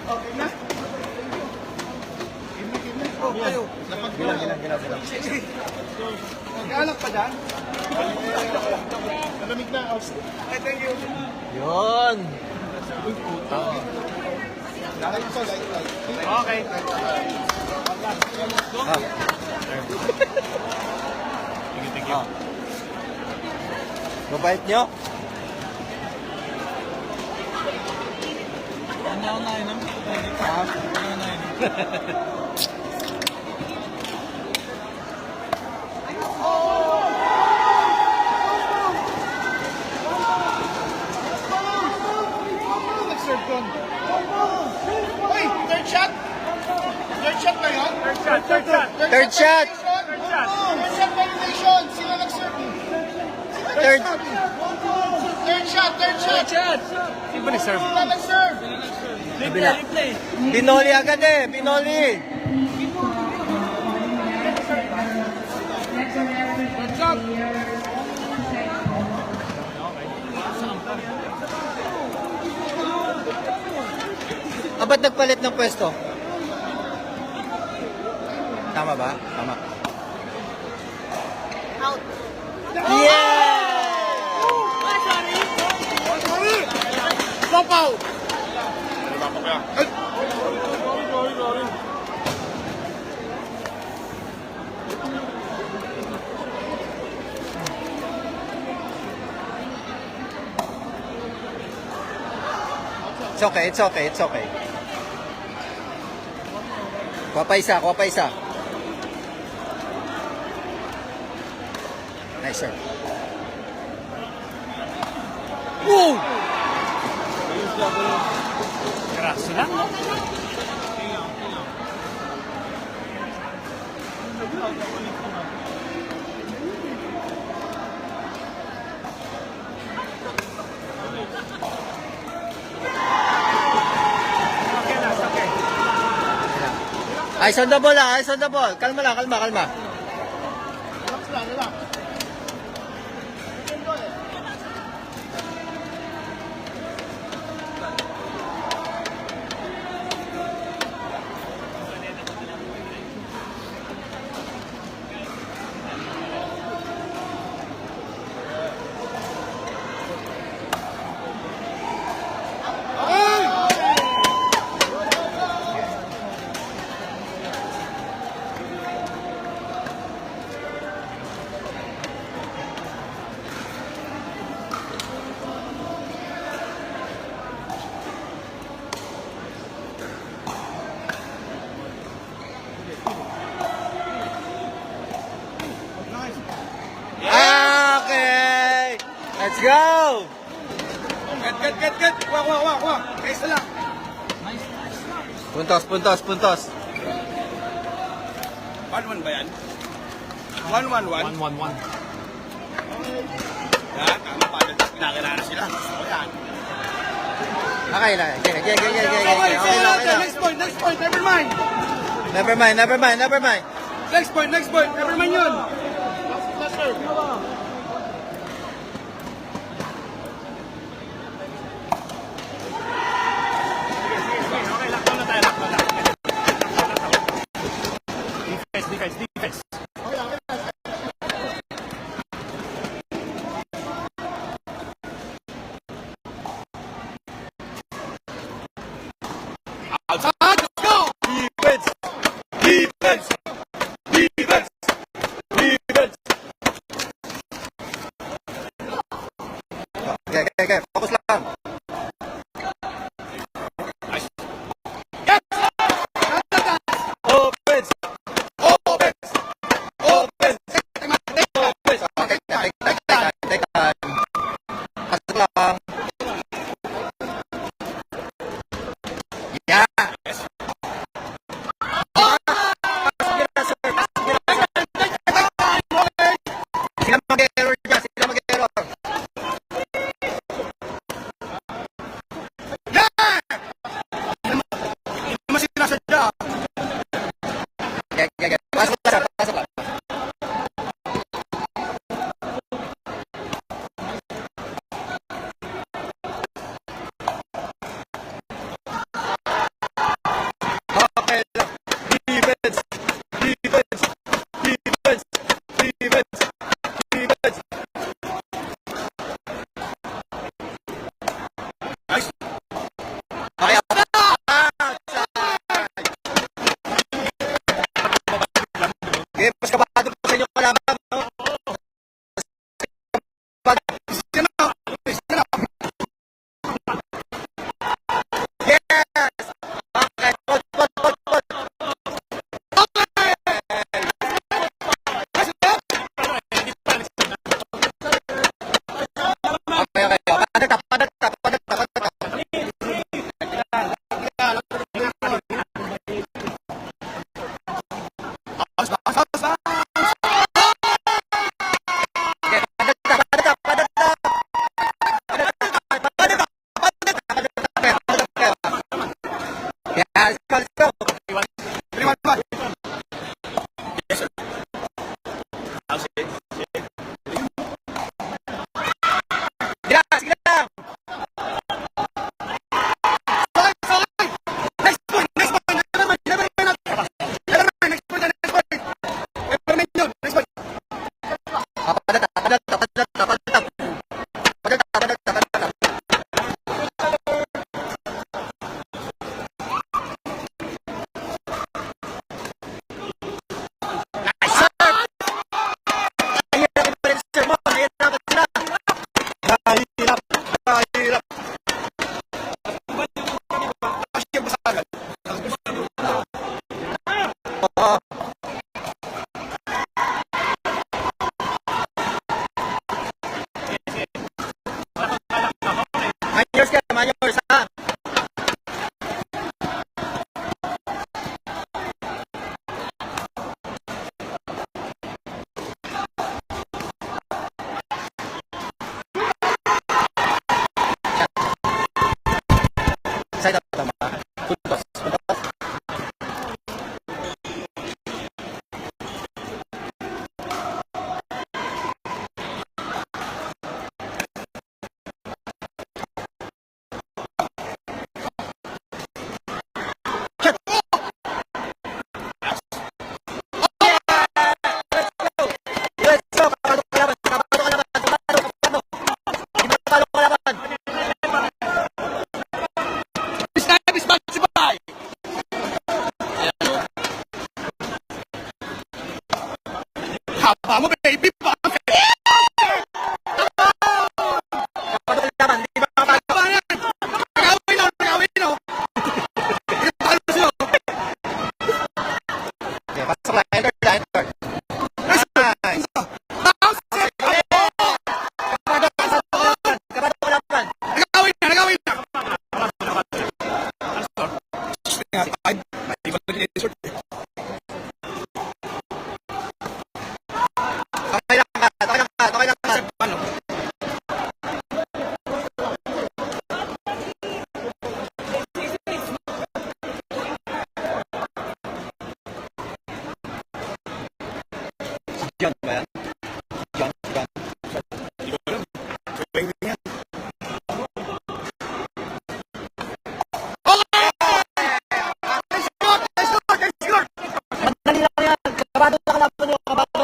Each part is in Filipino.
Okay na? Gilang. Mag-alak pa dyan? Malamig na. Ay, thank you. Yun. Okay. Thank you. Mabait nyo? Nag-serve doon. Uy, third shot? Third shot ba yun? Third shot. Third shot violation. Sino nag-serve? Third. Third shot. Sino ba nag-serve? Sino nag-serve? Kabila. Pinoli agad eh. Pinoli. Ba't nagpalit ng pwesto? Tama ba? Tama. Out. Yeah! Stop out! It's okay. Kuha pa isa. Nice, sir. Woo! Graso lang. Eyes on the ball. Kalma. Relax lang. Okay! Let's go! Cut. Kuha. Kaisa lang. Puntos. 1-1 ba yan? 1-1-1? 1-1-1. Yan, tama pa. Pinakilala sila. O yan. Okay na. Okay. Next point. Never mind. Never mind. Next point. Never mind yun. Last serve. Okay, lakto na tayo. Defense. Outside, let's go! Defense. Okay. Focus lang. Offense. Okay, take time. Pasok lang. Yeah. Sila mag-error dyan. Okay. Pasok lang. kabado po sa inyo kalaban. No? Yes! Okay, pod. Okay. Padagta. Yes, let's go. Sige lang. Mayors, ha? Side up tama. Puntos. Haba mo, baby! John ba yan? John. Madali lang yan. Kabado na kalaban nyo. Kabado.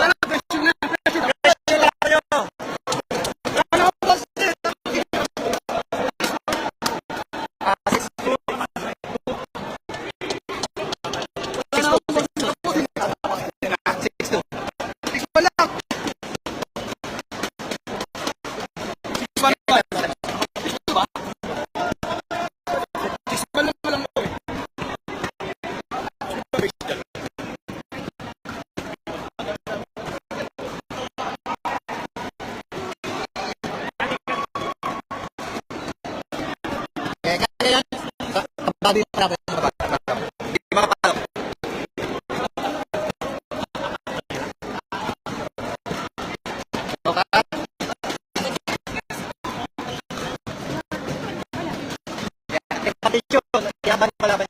Babi pa ako. Di ba pa? Okay. Competition. Yaban pala ba?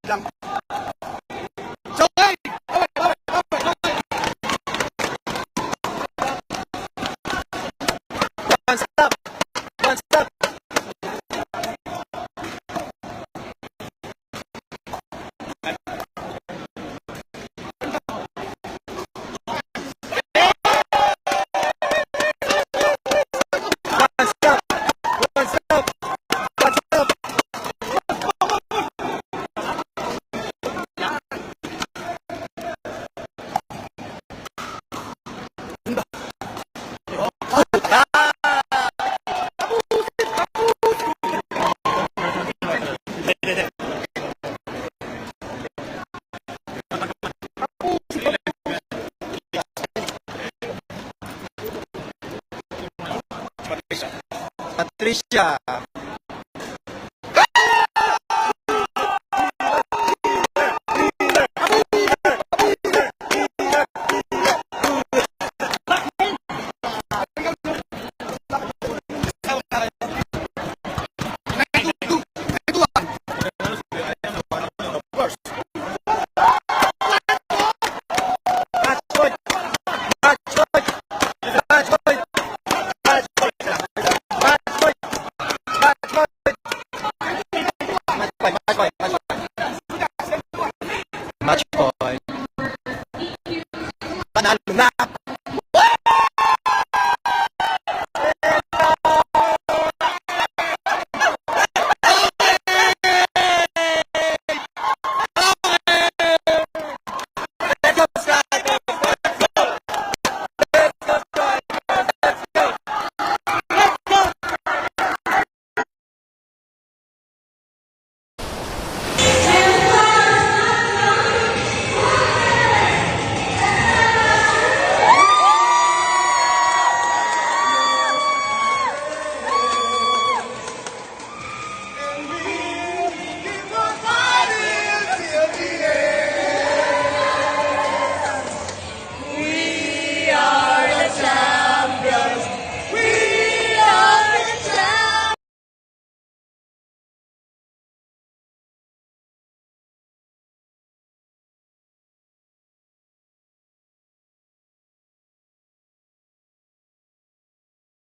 lang. So, okay. One stop. One stop. One stop. One stop. One stop. Patricia. Match point. Match point. Match point. Match point. Match point. Match point. Match point. Match point. Match point. Match